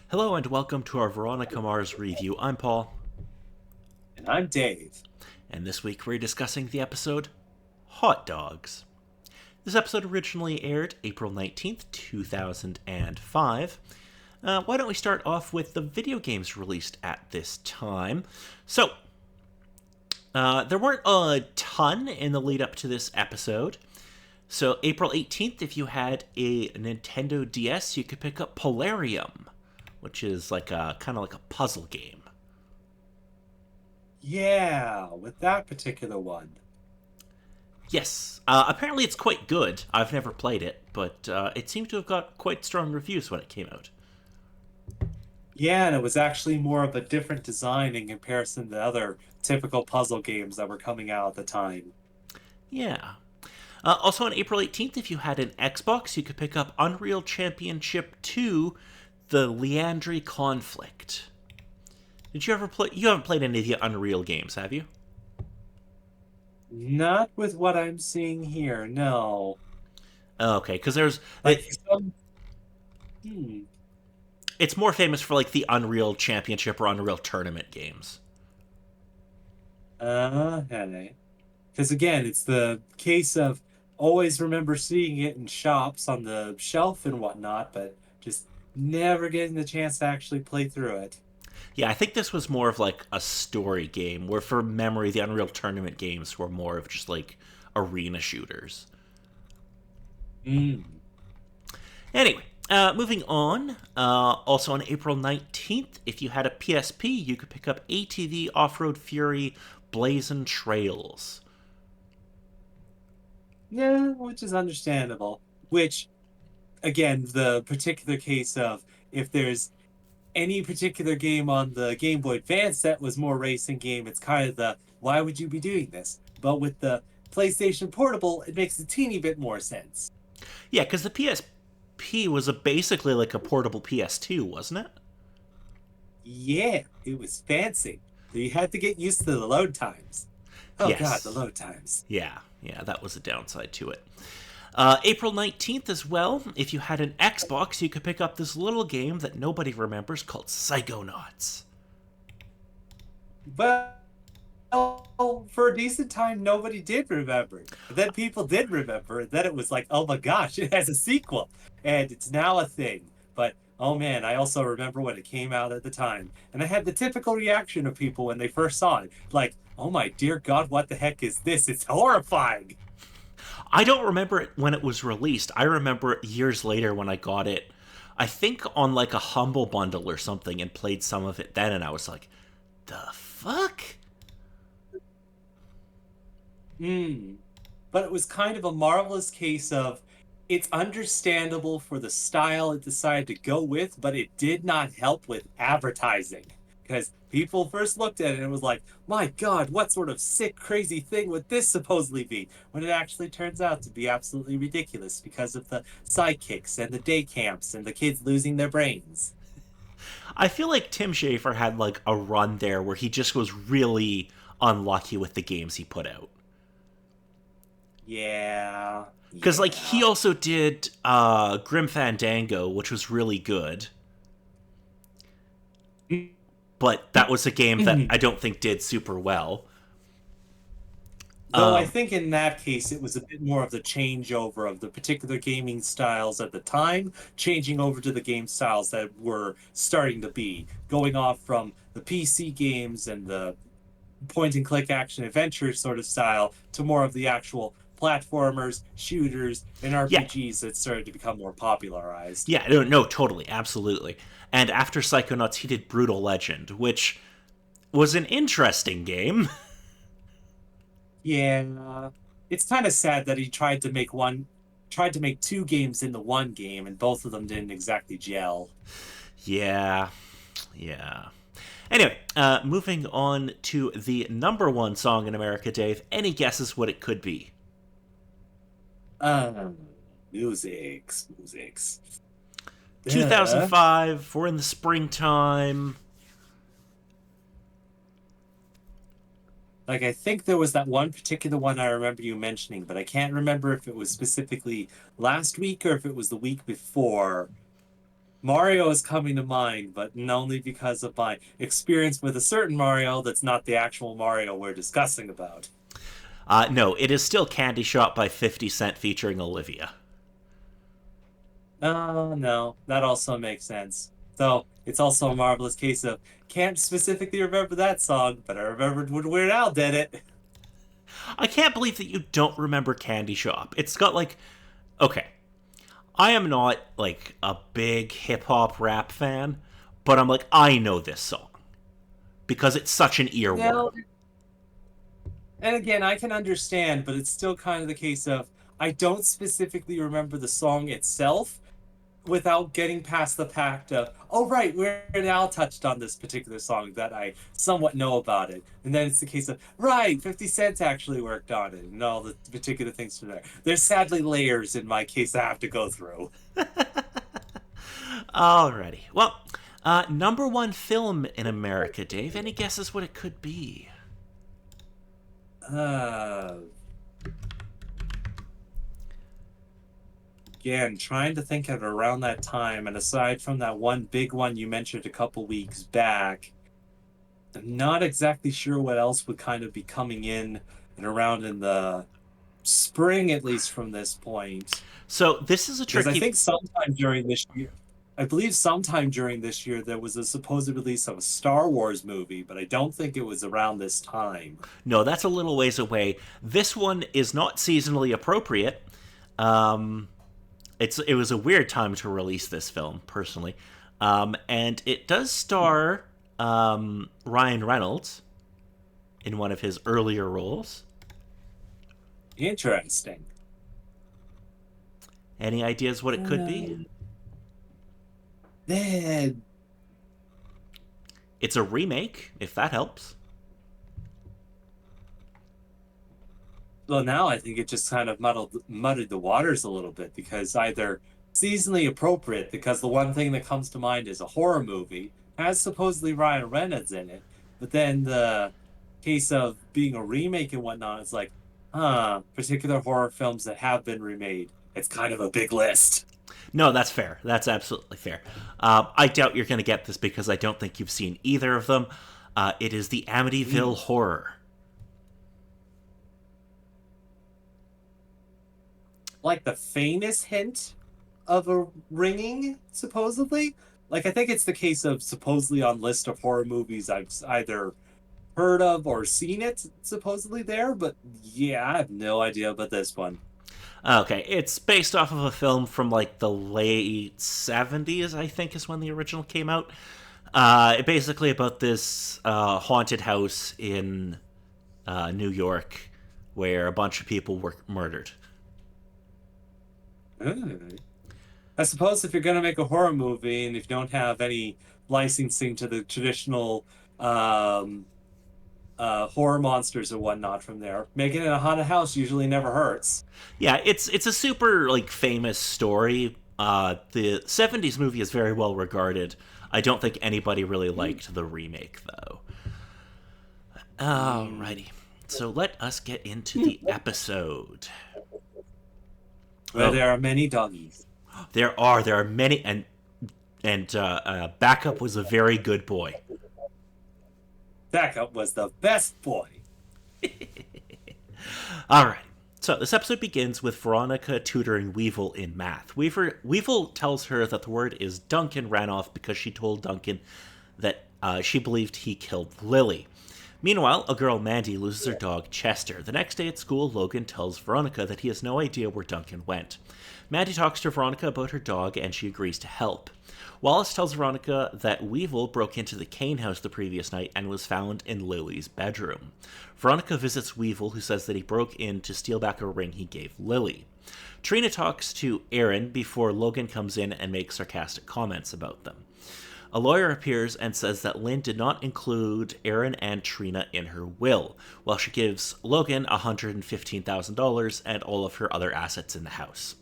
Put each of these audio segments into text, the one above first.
Hello and welcome to our Veronica Mars review. I'm Paul, And I'm Dave. and this week we're discussing the episode Hot Dogs. This episode originally aired April 19th, 2005. Why don't we start off with the video games released at this time? There weren't a ton in the lead up to this episode. So, April 18th, if you had a Nintendo DS, you could pick up Polarium, which is like a kind of like a puzzle game. Yeah, with that particular one. Yes, apparently it's quite good. I've never played it, but it seemed to have got quite strong reviews when it came out. Yeah, and it was actually more of a different design in comparison to other typical puzzle games that were coming out at the time. Yeah. Also on April 18th, if you had an Xbox, you could pick up Unreal Championship 2, The Leandry Conflict. Did you ever play? You haven't played any of the Unreal games, have you? Not with what I'm seeing here, no. Okay, because there's Like some, hmm. it's more famous for like the Unreal Championship or Unreal Tournament games. Hey. Because again, it's the case of always remember seeing it in shops on the shelf and whatnot, but just never getting the chance to actually play through it. Yeah, I think this was more of like a story game, where for memory, the Unreal Tournament games were more of just like arena shooters. Mm. Anyway, moving on. Also on April 19th, if you had a PSP, you could pick up ATV Off Road Fury Blazing Trails. Yeah, which is understandable. Which, again, the particular case of if there's any particular game on the Game Boy Advance that was more racing game, it's kind of the why would you be doing this? But with the PlayStation Portable, it makes a teeny bit more sense. Yeah, because the PSP was basically like a portable PS2, wasn't it? Yeah, it was fancy. You had to get used to the load times. Oh God, the Yes. load times. Yeah, that was a downside to it. April 19th as well, if you had an Xbox, you could pick up this little game that nobody remembers called Psychonauts. Well, for a decent time, nobody did remember. But then people did remember, and then it was like, oh my gosh, it has a sequel, and it's now a thing. But oh man, I also remember when it came out at the time, and I had the typical reaction of people when they first saw it, like, oh my dear God, what the heck is this? It's horrifying. I don't remember it when it was released. I remember it years later when I got it, I think on like a Humble Bundle or something, and played some of it then, and I was like, the fuck? Hmm. But it was kind of a marvelous case of it's understandable for the style it decided to go with, but it did not help with advertising. Because people first looked at it and it was like, my God, what sort of sick, crazy thing would this supposedly be? When it actually turns out to be absolutely ridiculous because of the sidekicks and the day camps and the kids losing their brains. I feel like Tim Schafer had like a run there where he just was really unlucky with the games he put out. Yeah, Because like he yeah. also did Grim Fandango, which was really good, but that was a game that I don't think did super well. Though I think in that case it was a bit more of the changeover of the particular gaming styles at the time, changing over to the game styles that were starting to be, going off from the PC games and the point and click action adventure sort of style to more of the actual platformers, shooters, and Yeah, RPGs that started to become more popularized. yeah, no, no, totally, absolutely. And after Psychonauts, he did Brutal Legend, which was an interesting game. Yeah, it's kind of sad that he tried to make two games into one game, and both of them didn't exactly gel. Yeah, yeah. Anyway, moving on to the number one song in America, Dave. Any guesses what it could be? Um, musics. Duh. 2005, we're in the springtime. Like I think there was that one particular one I remember you mentioning, but I can't remember if it was specifically last week or if it was the week before. Mario is coming to mind, but only because of my experience with a certain Mario that's not the actual Mario we're discussing about. No, it is still Candy Shop by 50 Cent featuring Olivia. Oh, no, that also makes sense. Though it's also a marvelous case of can't specifically remember that song, but I remembered when Weird Al did it. I can't believe that you don't remember Candy Shop. It's got like, okay, I am not like a big hip hop rap fan, but I'm like, I know this song because it's such an earworm. No, and again, I can understand, but it's still kind of the case of I don't specifically remember the song itself without getting past the fact of, oh, right, Weird Al touched on this particular song that I somewhat know about it. And then it's the case of, right, 50 Cent actually worked on it and all the particular things from there. There's sadly layers in my case I have to go through. Alrighty. Well, number one film in America, Dave. Any guesses what it could be? Uh, Again, trying to think of around that time, and aside from that one big one you mentioned a couple weeks back, I'm not exactly sure what else would kind of be coming in and around in the spring, at least from this point. So this is a Because I tricky. think sometime during this year, I believe sometime during this year, there was a supposed release of a Star Wars movie, but I don't think it was around this time. No, that's a little ways away. This one is not seasonally appropriate. Um, it was a weird time to release this film, personally, and it does star Ryan Reynolds in one of his earlier roles. Interesting. Any ideas what it could be? Man, It's a remake, if that helps. well, now I think it just kind of muddied the waters a little bit because either seasonally appropriate, because the one thing that comes to mind is a horror movie, has supposedly Ryan Reynolds in it, but then the case of being a remake and whatnot, it's like, particular horror films that have been remade. It's kind of a big list. No, that's fair. That's absolutely fair. I doubt you're going to get this because I don't think you've seen either of them. It is the Amityville Horror. Like the faintest hint of a ringing, supposedly. Like I think it's the case of supposedly on list of horror movies I've either heard of or seen it supposedly there, but yeah, I have no idea about this one. Okay, it's based off of a film from like the late 70s, I think is when the original came out. Basically about this haunted house in New York where a bunch of people were murdered. Hmm. I suppose if you're going to make a horror movie and if you don't have any licensing to the traditional um, horror monsters or whatnot from there, making it a haunted house usually never hurts. Yeah, it's a super like famous story. The '70s movie is very well regarded. I don't think anybody really liked the remake though. Mm. Alrighty, so let us get into the episode. Where Oh, there are many doggies. there are many, and backup was a very good boy. Backup was the best boy. All right. So this episode begins with Veronica tutoring Weevil in math. Weevil tells her that the word is Duncan ran off because she told Duncan that she believed he killed Lily. Meanwhile, a girl, Mandy, loses her dog, Chester. The next day at school, Logan tells Veronica that he has no idea where Duncan went. Mandy talks to Veronica about her dog, and she agrees to help. Wallace tells Veronica that Weevil broke into the Kane house the previous night and was found in Lily's bedroom. Veronica visits Weevil, who says that he broke in to steal back a ring he gave Lily. Trina talks to Aaron before Logan comes in and makes sarcastic comments about them. A lawyer appears and says that Lynn did not include Aaron and Trina in her will, while she gives Logan $115,000 and all of her other assets in the house.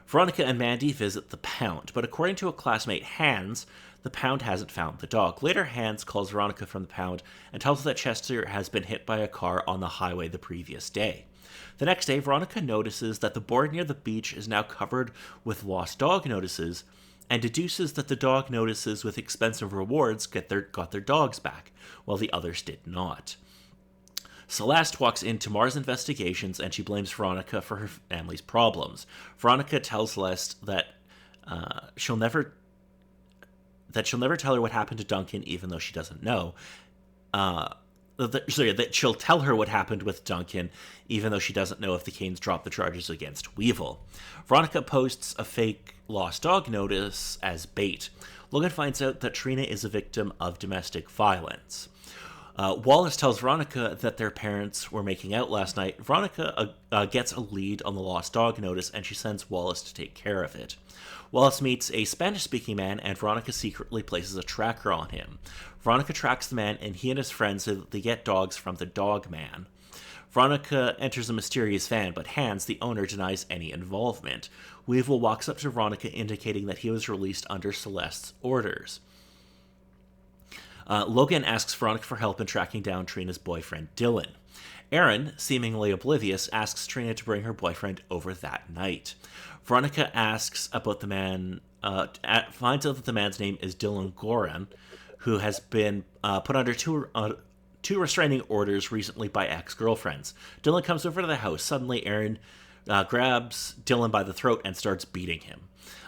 Veronica and Mandy visit the pound, but according to a classmate, Hans, the pound hasn't found the dog. Later, Hans calls Veronica from the pound and tells her that Chester has been hit by a car on the highway the previous day. The next day, Veronica notices that the board near the beach is now covered with lost dog notices, and deduces that the dog notices with expensive rewards got their dogs back, while the others did not. Celeste walks into Mars Investigations and she blames Veronica for her family's problems. Veronica tells Celeste she'll never she'll never tell her what happened to Duncan, even though she doesn't know. That she'll tell her what happened with Duncan, even though she doesn't know if the Canes dropped the charges against Weevil. Veronica posts a fake lost dog notice as bait. Logan finds out that Trina is a victim of domestic violence. Wallace tells Veronica that their parents were making out last night. Veronica gets a lead on the lost dog notice, and she sends Wallace to take care of it. Wallace meets a Spanish-speaking man, and Veronica secretly places a tracker on him. Veronica tracks the man, and he and his friends so that they get dogs from the dog man. Veronica enters a mysterious van, but Hans, the owner, denies any involvement. Weevil walks up to Veronica, indicating that he was released under Celeste's orders. Logan asks Veronica for help in tracking down Trina's boyfriend, Dylan. Erin, seemingly oblivious, asks Trina to bring her boyfriend over that night. Veronica asks about the man, finds out that the man's name is Dylan Goran, who has been put under two restraining orders recently by ex-girlfriends. Dylan comes over to the house. Suddenly, Erin grabs Dylan by the throat and starts beating him.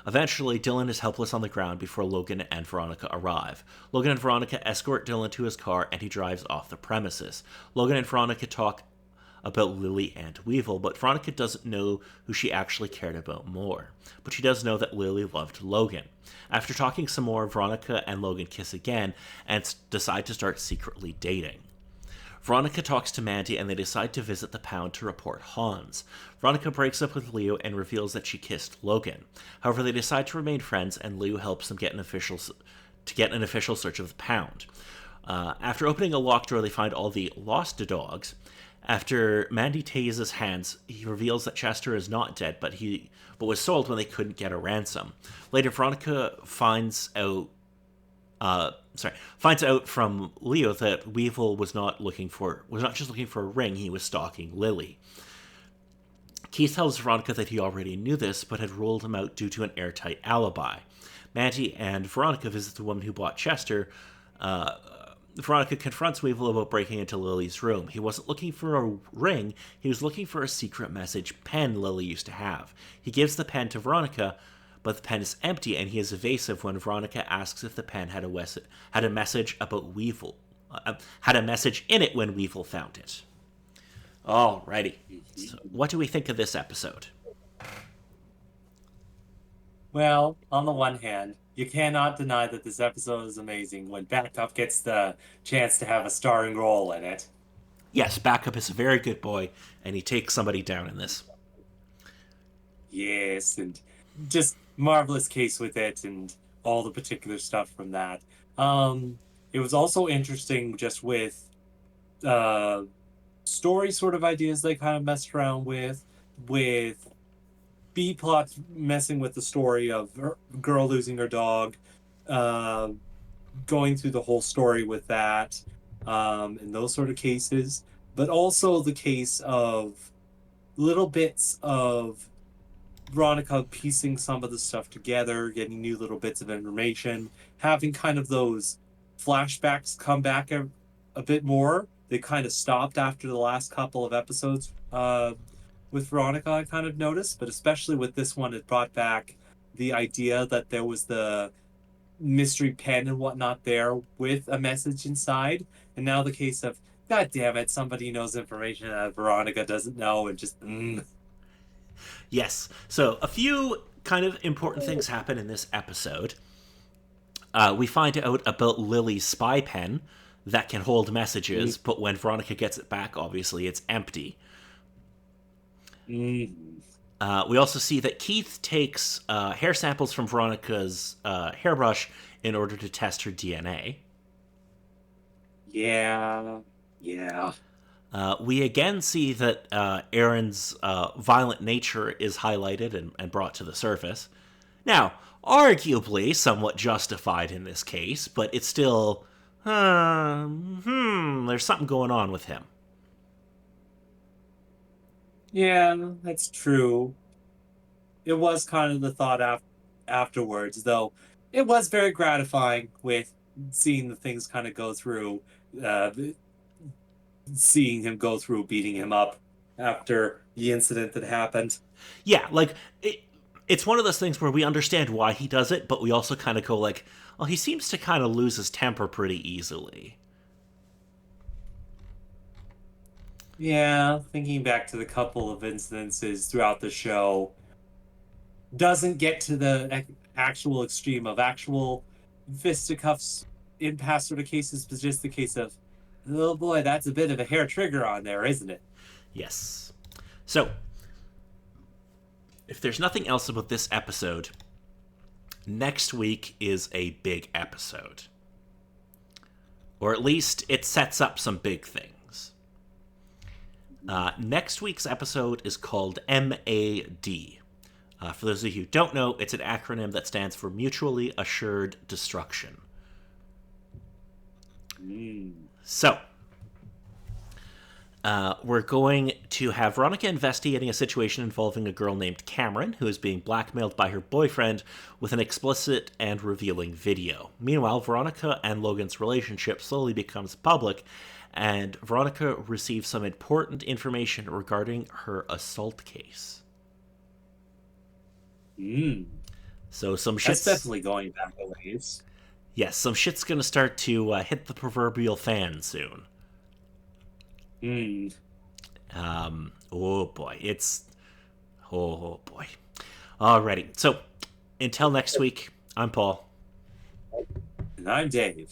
Eventually, Dylan is helpless on the ground before Logan and Veronica arrive. Logan and Veronica escort Dylan to his car, and he drives off the premises. Logan and Veronica talk about Lily and Weevil, but Veronica doesn't know who she actually cared about more. But she does know that Lily loved Logan. After talking some more, Veronica and Logan kiss again and decide to start secretly dating. Veronica talks to Mandy, and they decide to visit the pound to report Hans. Veronica breaks up with Leo and reveals that she kissed Logan. However, they decide to remain friends, and Leo helps them get an official search of the pound. After opening a locked door, they find all the lost dogs. After Mandy tases Hans, he reveals that Chester is not dead, but was sold when they couldn't get a ransom. Later, Veronica finds out from Leo that Weevil was not just looking for a ring, he was stalking Lily. Keith tells Veronica that he already knew this, but had ruled him out due to an airtight alibi. Mandy and Veronica visit the woman who bought Chester. Veronica confronts Weevil about breaking into Lily's room. He wasn't looking for a ring, he was looking for a secret message pen Lily used to have. He gives the pen to Veronica, but the pen is empty, and he is evasive when Veronica asks if the pen had a message about Weevil. Had a message in it when Weevil found it. Alrighty. So what do we think of this episode? Well, on the one hand, you cannot deny that this episode is amazing when Backup gets the chance to have a starring role in it. Yes, Backup is a very good boy, and he takes somebody down in this. Yes, and just marvelous case with it and all the particular stuff from that. It was also interesting just with story sort of ideas they kind of messed around with B plots messing with the story of her girl losing her dog, going through the whole story with that, in those sort of cases, but also the case of little bits of Veronica piecing some of the stuff together, getting new little bits of information, having kind of those flashbacks come back a bit more. They kind of stopped after the last couple of episodes with Veronica, I kind of noticed, but especially with this one, it brought back the idea that there was the mystery pen and whatnot there with a message inside. And now the case of, God damn it, somebody knows information that Veronica doesn't know, and just, Yes. So a few kind of important things happen in this episode. We find out about Lily's spy pen that can hold messages, but when Veronica gets it back, obviously it's empty. We also see that Keith takes hair samples from Veronica's hairbrush in order to test her DNA. Yeah. We again see that Erin's violent nature is highlighted and brought to the surface. Now, arguably somewhat justified in this case, but it's still, there's something going on with him. Yeah, that's true. It was kind of the thought afterwards, though it was very gratifying with seeing the things kind of go through, uh, seeing him go through beating him up after the incident that happened. Yeah, like it's one of those things where we understand why he does it, but we also kind of go like, well, he seems to kind of lose his temper pretty easily. Yeah, thinking back to the couple of incidences throughout the show, doesn't get to the actual extreme of actual fisticuffs in past sort of cases, but just the case of, oh boy, that's a bit of a hair trigger on there, isn't it? Yes. So, if there's nothing else about this episode, next week is a big episode. Or at least it sets up some big things. Next week's episode is called MAD. For those of you who don't know, it's an acronym that stands for Mutually Assured Destruction. So, we're going to have Veronica investigating a situation involving a girl named Cameron, who is being blackmailed by her boyfriend with an explicit and revealing video. Meanwhile, Veronica and Logan's relationship slowly becomes public, and Veronica receives some important information regarding her assault case. So some shit's... That's definitely going back a ways. Yes, some shit's gonna start to hit the proverbial fan soon. Oh boy, oh boy. Alrighty, so until next week, I'm Paul. And I'm Dave.